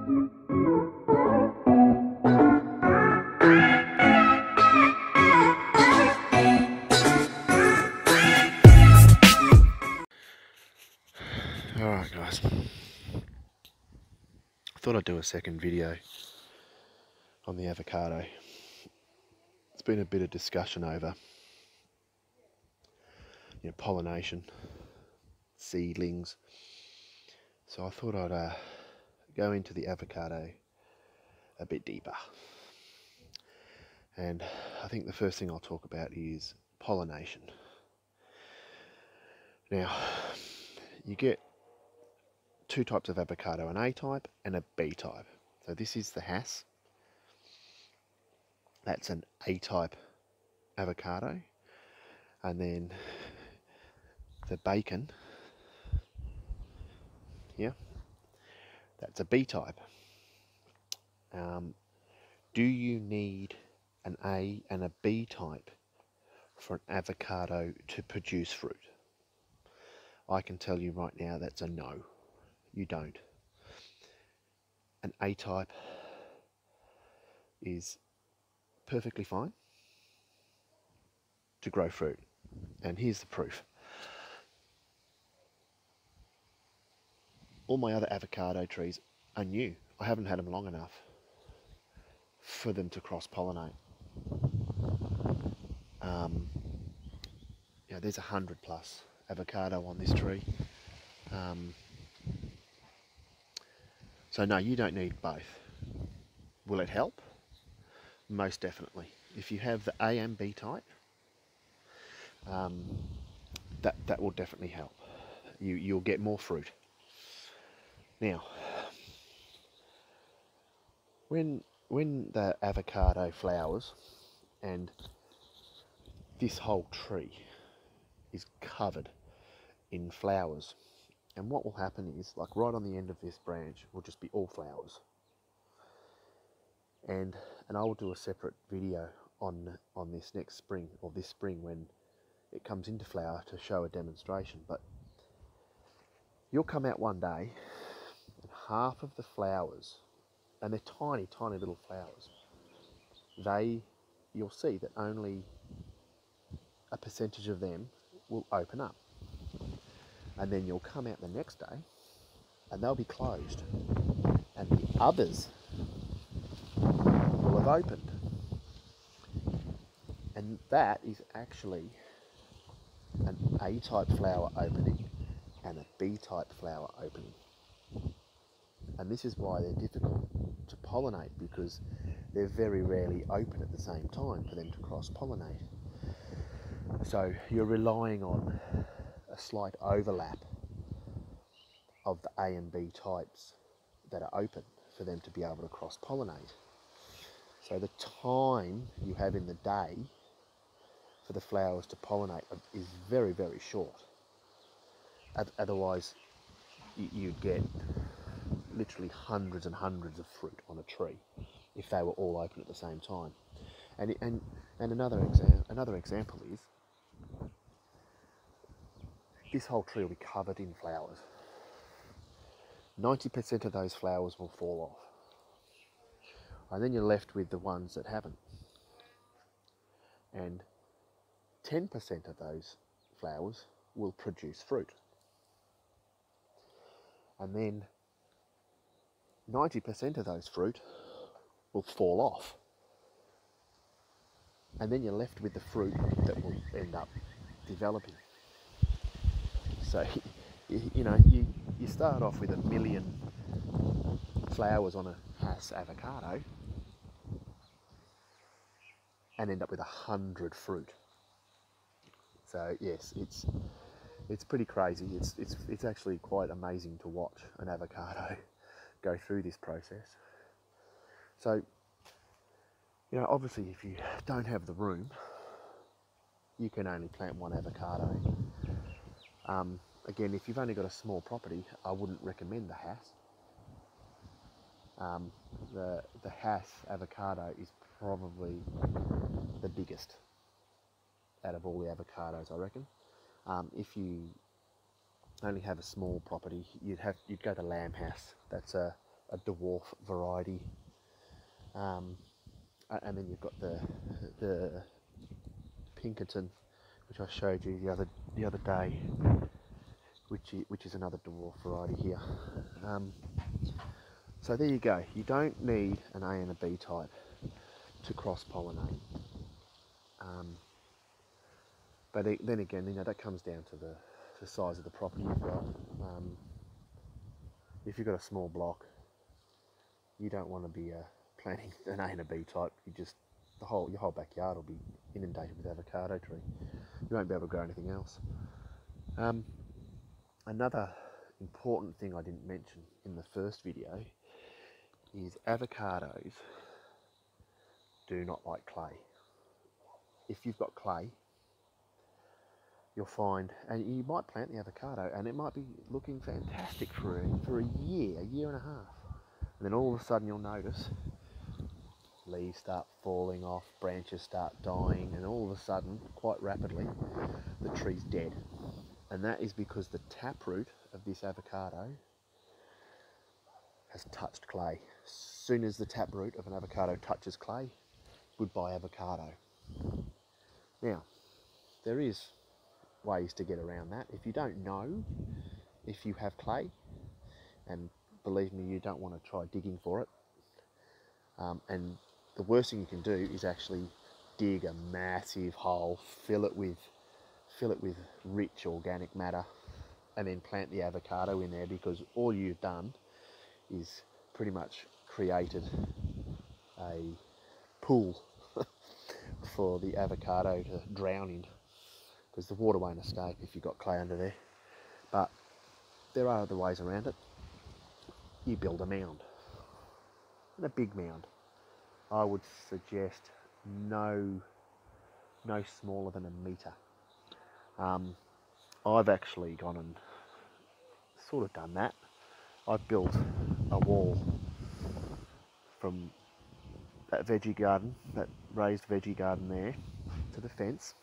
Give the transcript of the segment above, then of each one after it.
Alright guys, I thought I'd do a second video on the avocado. It's been a bit of discussion over pollination, seedlings, so I thought I'd go into the avocado a bit deeper. And I think the first thing I'll talk about is pollination. Now, you get two types of avocado, an A type and a B type. So this is the Hass. That's an A type avocado. And then the bacon, that's a B type. Do you need an A and a B type for an avocado to produce fruit? I can tell you right now that's a no. You don't. An A type is perfectly fine to grow fruit. And here's the proof. All my other avocado trees are new. I haven't had them long enough for them to cross-pollinate. There's 100 plus avocado on this tree. So no, you don't need both. Will it help? Most definitely. If you have the A and B type, that will definitely help. You'll get more fruit. Now, when the avocado flowers, and this whole tree is covered in flowers, and what will happen is, like right on the end of this branch will just be all flowers. And I will do a separate video on this next spring, or this spring when it comes into flower, to show a demonstration. But you'll come out one day and half of the flowers, and they're tiny, tiny little flowers, you'll see that only a percentage of them will open up. And then you'll come out the next day and they'll be closed, and the others will have opened. And that is actually an A-type flower opening and a B-type flower opening. And this is why they're difficult to pollinate, because they're very rarely open at the same time for them to cross-pollinate. So you're relying on a slight overlap of the A and B types that are open for them to be able to cross-pollinate. So the time you have in the day for the flowers to pollinate is very, very short. Otherwise, you'd get literally hundreds and hundreds of fruit on a tree if they were all open at the same time. And another example is, this whole tree will be covered in flowers. 90% of those flowers will fall off. And then you're left with the ones that haven't. And 10% of those flowers will produce fruit. And then 90% of those fruit will fall off. And then you're left with the fruit that will end up developing. So, you start off with 1 million flowers on a Hass avocado and end up with 100 fruit. So yes, it's pretty crazy. It's actually quite amazing to watch an avocado go through this process. So, obviously if you don't have the room, you can only plant one avocado. Again, if you've only got a small property, I wouldn't recommend the Hass. The Hass avocado is probably the biggest out of all the avocados, I reckon. If you only have a small property, you'd go to lamb Hass. That's a a dwarf variety. And then you've got the Pinkerton, which I showed you the other day, which is another dwarf variety here. So there you go. You don't need an A and a B type to cross-pollinate. But then again, that comes down to the size of the property you've got. If you've got a small block, you don't want to be planting an A and a B type. Your whole backyard will be inundated with avocado tree. You won't be able to grow anything else. Another important thing I didn't mention in the first video is avocados do not like clay. If you've got clay, you'll find, and you might plant the avocado and it might be looking fantastic for a year and a half. And then all of a sudden you'll notice leaves start falling off, branches start dying, and all of a sudden, quite rapidly, the tree's dead. And that is because the taproot of this avocado has touched clay. As soon as the taproot of an avocado touches clay, goodbye avocado. Now, there is ways to get around that. If you don't know if you have clay, and believe me, you don't want to try digging for it, and the worst thing you can do is actually dig a massive hole, fill it with rich organic matter, and then plant the avocado in there, because all you've done is pretty much created a pool for the avocado to drown in, because the water won't escape if you've got clay under there. But there are other ways around it. You build a mound, and a big mound. I would suggest no smaller than a metre. I've actually gone and sort of done that. I've built a wall from that veggie garden, that raised veggie garden there, to the fence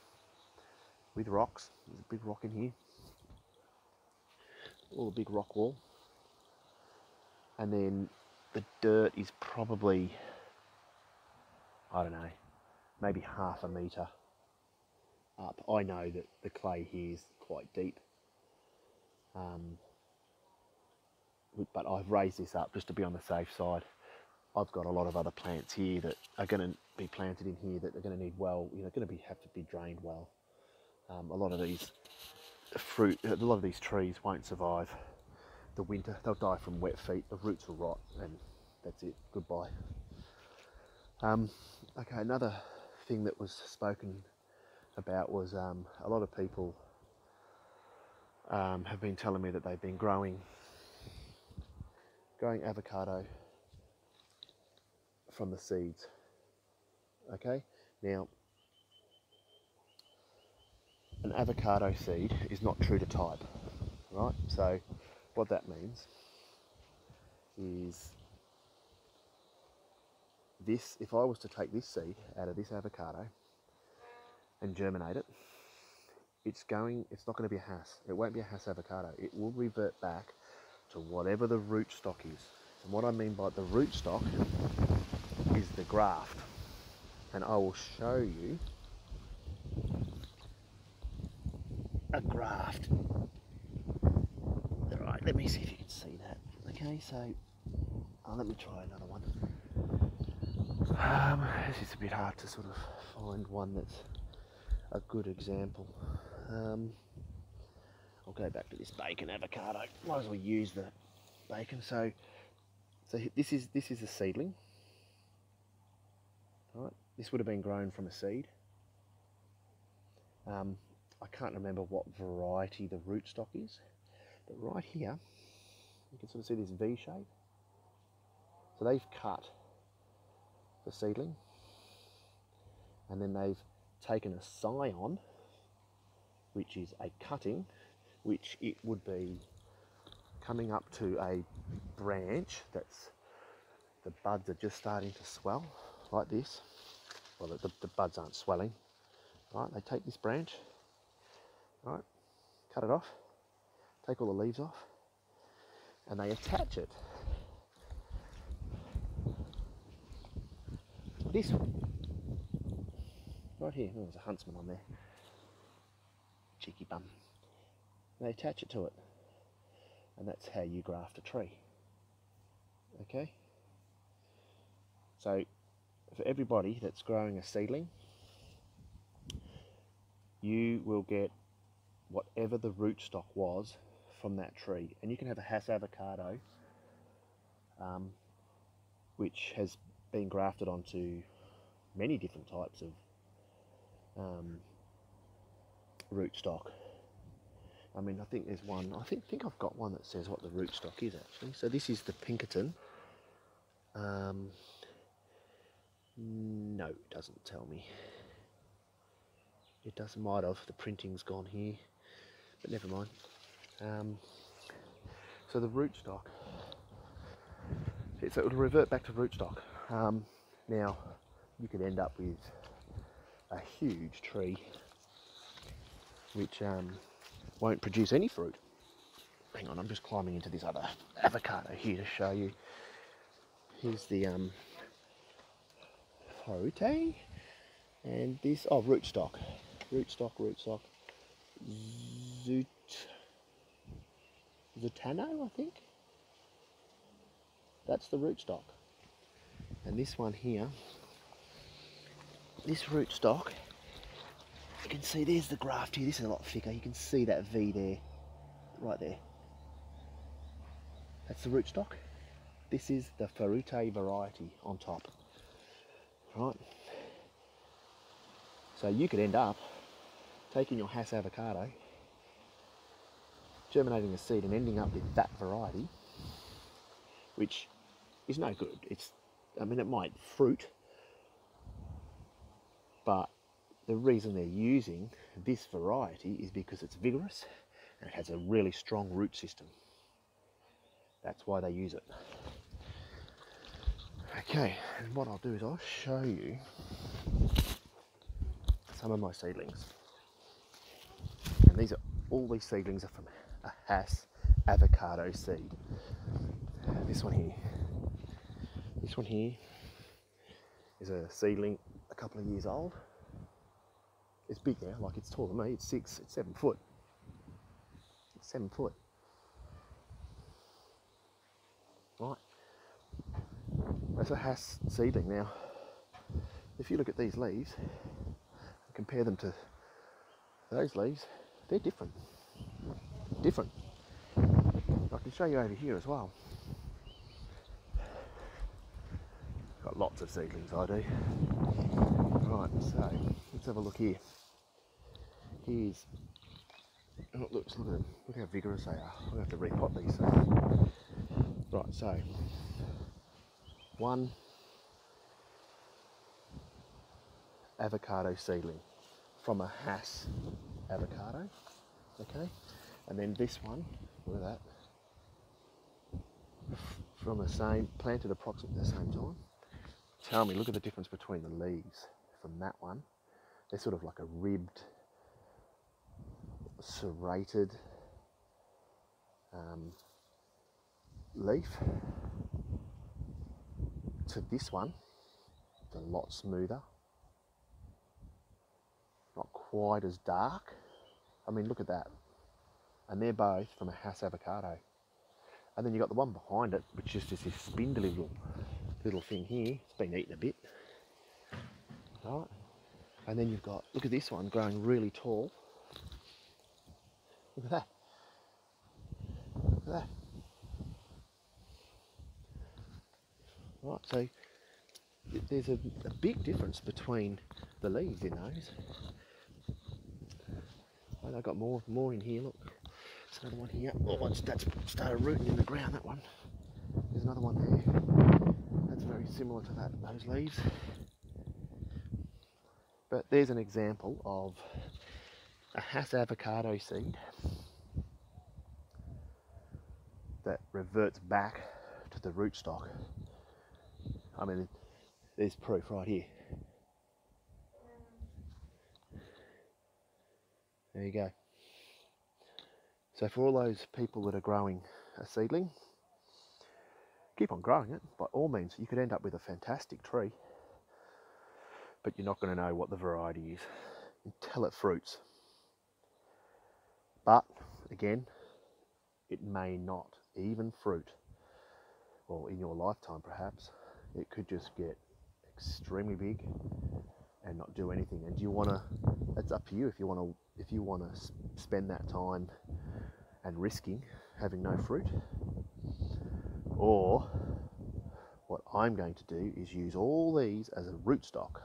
with rocks. There's a big rock in here, all a big rock wall, and then the dirt is probably, I don't know, maybe half a metre up. I know that the clay here is quite deep, but I've raised this up just to be on the safe side. I've got a lot of other plants here that are going to be planted in here that are going to need have to be drained well. A lot of these trees won't survive the winter. They'll die from wet feet. The roots will rot, and that's it. Goodbye. Okay, another thing that was spoken about was a lot of people have been telling me that they've been growing avocado from the seeds. Okay, now an avocado seed is not true to type, right? So what that means is this: if I was to take this seed out of this avocado and germinate it, it's not going to be a Hass. It won't be a Hass avocado. It will revert back to whatever the root stock is. And what I mean by the root stock is the graft. And I will show you a graft. Alright, let me see if you can see that. Okay, so let me try another one. This is a bit hard to sort of find one that's a good example. I'll go back to this bacon avocado. Might as well use the bacon. So this is a seedling. Right, this would have been grown from a seed. I can't remember what variety the rootstock is, but right here you can sort of see this V shape. So they've cut the seedling, and then they've taken a scion, which is a cutting, which it would be coming up to a branch that's, the buds are just starting to swell like this. Well, the buds aren't swelling. Right, they take this branch, right, cut it off, take all the leaves off, and they attach it This one, right here, oh, there's a huntsman on there. Cheeky bum. They attach it to it, and that's how you graft a tree. Okay? So, for everybody that's growing a seedling, you will get whatever the rootstock was from that tree. And you can have a Hass avocado, which has been grafted onto many different types of rootstock. I mean, I think there's one, I think I've got one that says what the rootstock is actually. So this is the Pinkerton. No, it doesn't tell me. It does, might have, the printing's gone here, but never mind. So the rootstock, so it will revert back to rootstock. Now, you could end up with a huge tree which won't produce any fruit. Hang on, I'm just climbing into this other avocado here to show you. Here's the Forute, and this, oh, rootstock. Rootstock. Zutano, I think. That's the rootstock. And this one here, this rootstock, you can see there's the graft here. This is a lot thicker. You can see that V there, right there. That's the rootstock. This is the Forute variety on top. Right. So you could end up taking your Hass avocado, germinating a seed and ending up with that variety, which is no good. It's, I mean, it might fruit, but the reason they're using this variety is because it's vigorous and it has a really strong root system. That's why they use it. Okay, and what I'll do is I'll show you some of my seedlings. And these are, all these seedlings are from a Hass avocado seed. This one here is a seedling a couple of years old. It's big now, like it's taller than me, it's 7 foot. It's 7 foot. Right. That's a Hass seedling. Now, if you look at these leaves and compare them to those leaves, they're different. I can show you over here as well. Got lots of seedlings, I do. Right, so let's have a look here. Here's, oh, look at them. Look how vigorous they are. We'll have to repot these soon. Right, so one avocado seedling from a Hass avocado, okay, and then this one, look at that, from the same, planted approximately the same time. Tell me, look at the difference between the leaves from that one. They're sort of like a ribbed, serrated leaf, to this one. It's a lot smoother, not quite as dark. I mean, look at that. And they're both from a Hass avocado. And then you've got the one behind it, which is just this spindly little thing here. It's been eaten a bit. Right. And then you've got, look at this one growing really tall. Look at that. Look at that. Right, so there's a big difference between the leaves in those. And I've got more in here, look. There's another one here. Oh, that's started rooting in the ground, that one. There's another one there. That's very similar to those leaves. But there's an example of a Hass avocado seed that reverts back to the rootstock. I mean, there's proof right here. There you go. So for all those people that are growing a seedling, keep on growing it. By all means, you could end up with a fantastic tree. but you're not going to know what the variety is until it fruits. But again, it may not even fruit, or in your lifetime perhaps. It could just get extremely big and not do anything. And do you want to? It's up to you if you want to spend that time and risking having no fruit, or what I'm going to do is use all these as a rootstock.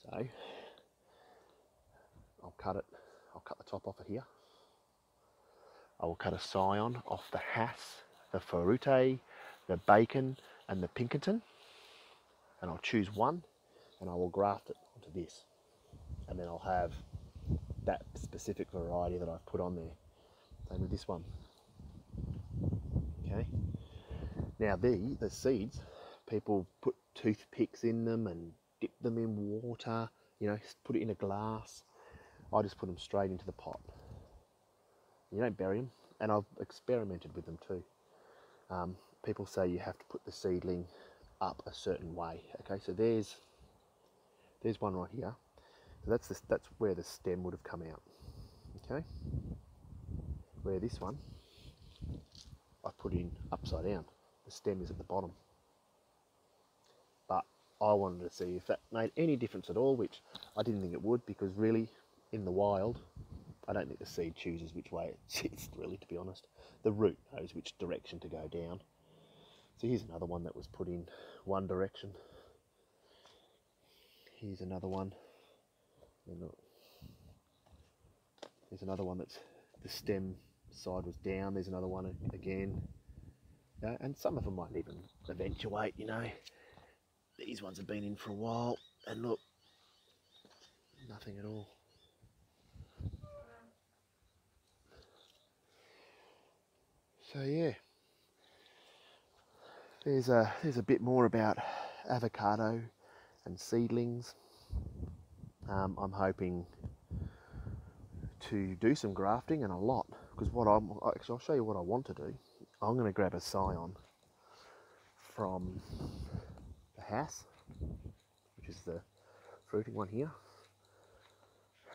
So I'll cut the top off of here. I will cut a scion off the Hass, the Ferrute, the Bacon and the Pinkerton, and I'll choose one and I will graft it onto this, and then I'll have that specific variety that I've put on there. Same with this one. Okay. Now the seeds, people put toothpicks in them and dip them in water, put it in a glass. I just put them straight into the pot. You don't bury them, and I've experimented with them too. People say you have to put the seedling up a certain way. Okay, so there's one right here. So that's where the stem would have come out. Okay, where this one I put in upside down. The stem is at the bottom. But I wanted to see if that made any difference at all, which I didn't think it would, because really, in the wild, I don't think the seed chooses which way it sits, really, to be honest. The root knows which direction to go down. So here's another one that was put in one direction. Here's another one. There's another one that's the stem side was down. There's another one again. And some of them might even eventuate, These ones have been in for a while, and look, nothing at all. So yeah, there's a bit more about avocado and seedlings. I'm hoping to do some grafting, and a lot, because I'll show you what I want to do. I'm going to grab a scion from the Hass, which is the fruiting one here.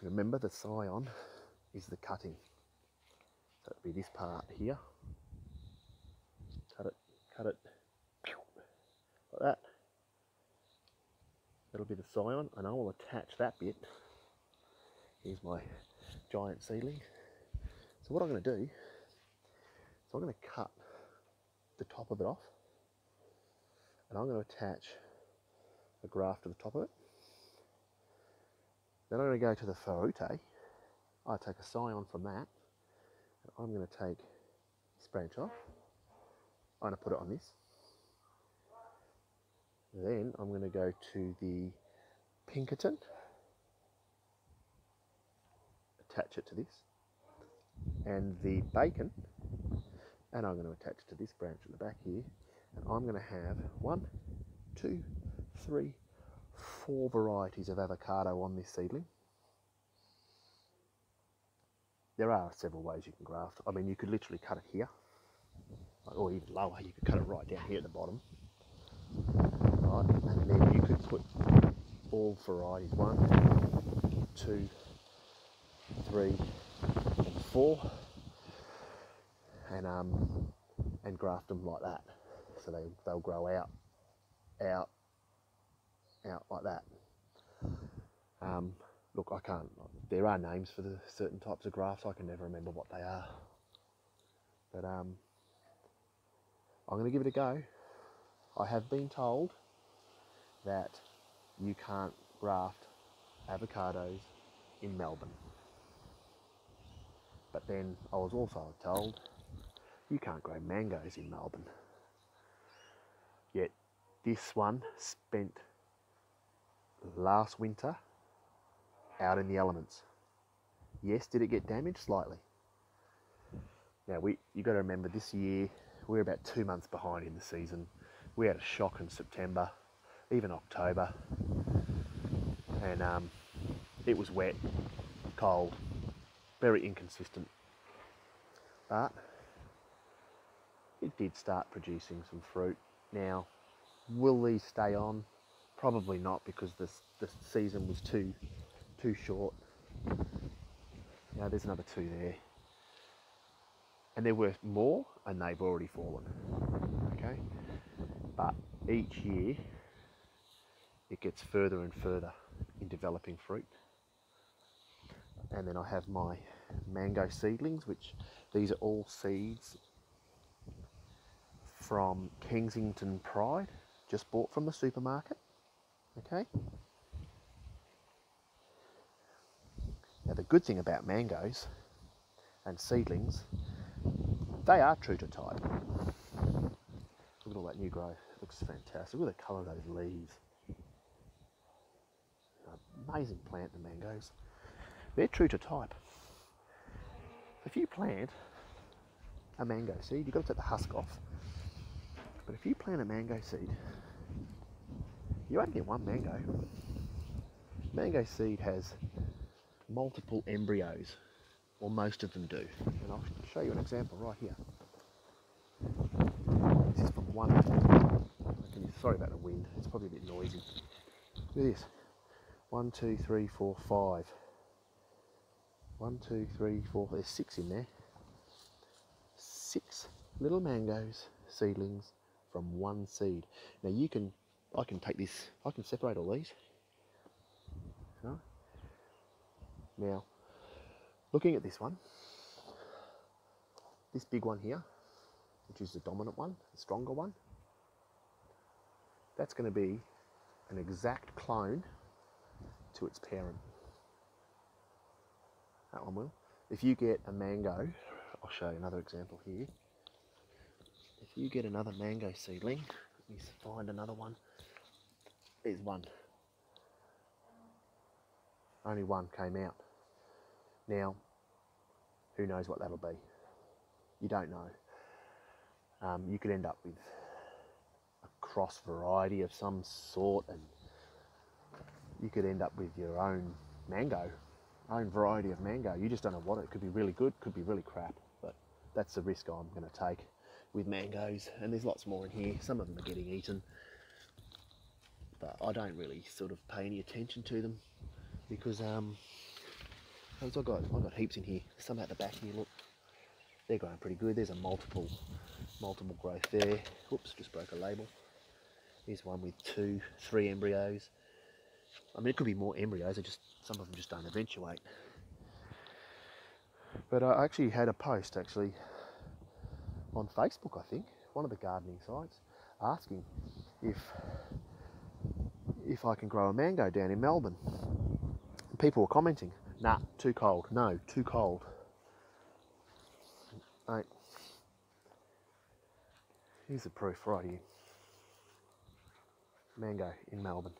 Remember, the scion is the cutting. So it'll be this part here. Cut it, like that. That'll be the scion, and I will attach that bit. Here's my giant seedling. So what I'm going to do, I'm going to cut the top of it off, and I'm going to attach a graft to the top of it. Then I'm going to go to the Ferrute. I take a scion from that, and I'm going to take this branch off. I'm going to put it on this. Then I'm going to go to the Pinkerton, attach it to this, and the Bacon, and I'm going to attach it to this branch at the back here, and I'm going to have 1, 2, 3, 4 varieties of avocado on this seedling. There are several ways you can graft. I mean, you could literally cut it here, or even lower. You could cut it right down here at the bottom, right? And then you could put all varieties, 1, 2, 3, and 4, and graft them like that, so they'll grow out like that. Look, I can't. There are names for the certain types of grafts. I can never remember what they are, but I'm going to give it a go. I have been told that you can't graft avocados in Melbourne, but then I was also told you can't grow mangoes in Melbourne. Yet this one spent last winter out in the elements. Yes, did it get damaged? Slightly. Now you got to remember, this year we're about 2 months behind in the season. We had a shock in September, even October, and it was wet, cold, very inconsistent, but it did start producing some fruit. Now, will these stay on? Probably not, because the season was too short. Yeah, there's another 2 there. And they're worth more, and they've already fallen. Okay? But each year, it gets further and further in developing fruit. And then I have my mango seedlings, which these are all seeds from Kensington Pride, just bought from the supermarket. Okay? Now the good thing about mangoes and seedlings, they are true to type. Look at all that new growth. It looks fantastic. Look at the colour of those leaves. Amazing plant, the mangoes. They're true to type. If you plant a mango seed, you've got to take the husk off. But if you plant a mango seed, you only get one mango. Mango seed has multiple embryos, or most of them do. And I'll show you an example right here. This is from one. Sorry about the wind, it's probably a bit noisy. Look at this. 1, 2, 3, 4, 5. 1, 2, 3, 4. There's 6 in there. 6 little mangoes, seedlings from one seed. Now I can take this. I can separate all these. Right? Now, looking at this one, this big one here, which is the dominant one, the stronger one, that's going to be an exact clone to its parent. That one will. If you get a mango, I'll show you another example here. If you get another mango seedling, let me find another one. There's one. Only one came out. Now, who knows what that'll be? You don't know. You could end up with a cross variety of some sort, and you could end up with your own variety of mango. You just don't know what it could be. Really good, could be really crap, but that's the risk I'm going to take with mangoes. And there's lots more in here. Some of them are getting eaten, but I don't really sort of pay any attention to them because I've got heaps in here. Some at the back here, look, they're growing pretty good. There's a multiple growth there. Whoops, just broke a label. Here's one with 2, 3 embryos. I mean, it could be more embryos. Some of them just don't eventuate. But I actually had a post on Facebook, I think, one of the gardening sites, asking if I can grow a mango down in Melbourne. And people were commenting, nah, too cold. No, too cold. Mate, here's the proof right here. Mango in Melbourne.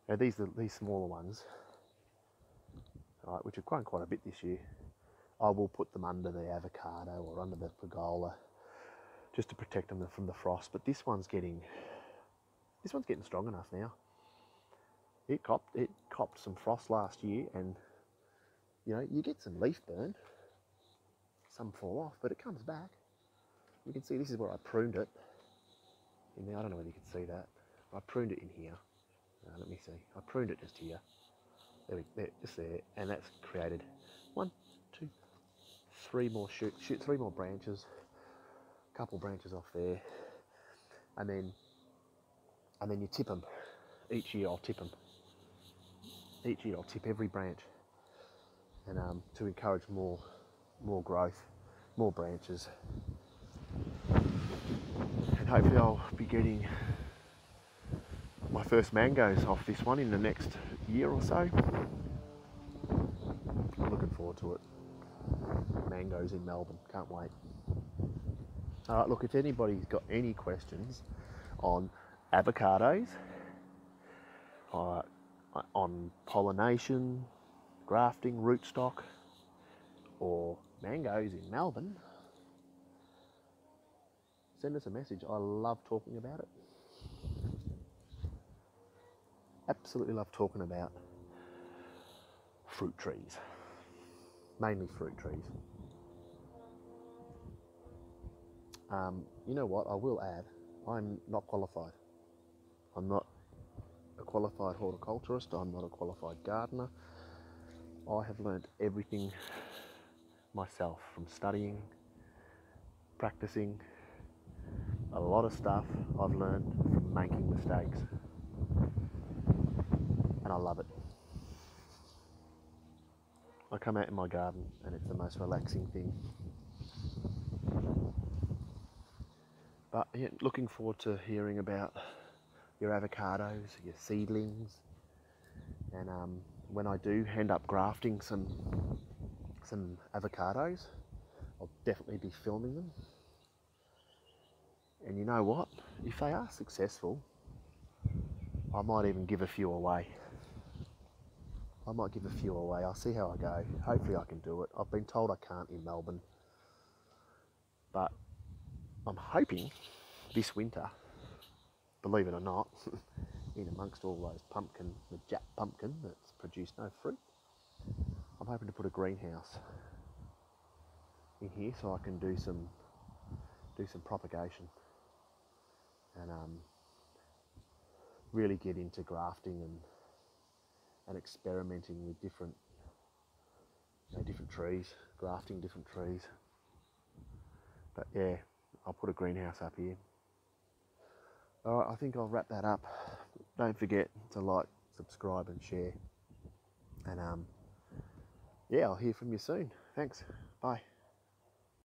Now these smaller ones, right, which have grown quite a bit this year, I will put them under the avocado or under the pergola just to protect them from the frost. But this one's getting strong enough now. It copped some frost last year, and you know, you get some leaf burn, some fall off, but it comes back. You can see this is where I pruned it. In there, I don't know whether you can see that. I pruned it in here. Let me see. I pruned it just here. Just there, and that's created 1, 2, 3 more shoots, 3 more branches, a couple branches off there, and then you tip them. Each year I'll tip them. Each year I'll tip every branch, and to encourage more growth, more branches, and hopefully I'll be getting my first mangoes off this one in the next year or so. I'm looking forward to it. Mangoes in Melbourne, can't wait. Alright, look, if anybody's got any questions on avocados, on pollination, grafting, rootstock, or mangoes in Melbourne, send us a message. I love talking about it. Absolutely love talking about fruit trees, mainly fruit trees. You know what, I will add, I'm not qualified. I'm not a qualified horticulturist. I'm not a qualified gardener. I have learnt everything myself from studying, practicing. A lot of stuff I've learned from making mistakes, and I love it. I come out in my garden and it's the most relaxing thing. But yeah, looking forward to hearing about your avocados, your seedlings, and when I do end up grafting some avocados, I'll definitely be filming them. And you know what? If they are successful, I might even give a few away. I'll see how I go. Hopefully I can do it. I've been told I can't in Melbourne, but I'm hoping this winter, believe it or not, in amongst all those the Jap pumpkin that's produced no fruit, I'm hoping to put a greenhouse in here so I can do some propagation and really get into grafting and experimenting with different trees, grafting different trees. But yeah, I'll put a greenhouse up here. All right, I think I'll wrap that up. Don't forget to like, subscribe and share. And yeah, I'll hear from you soon. Thanks. Bye.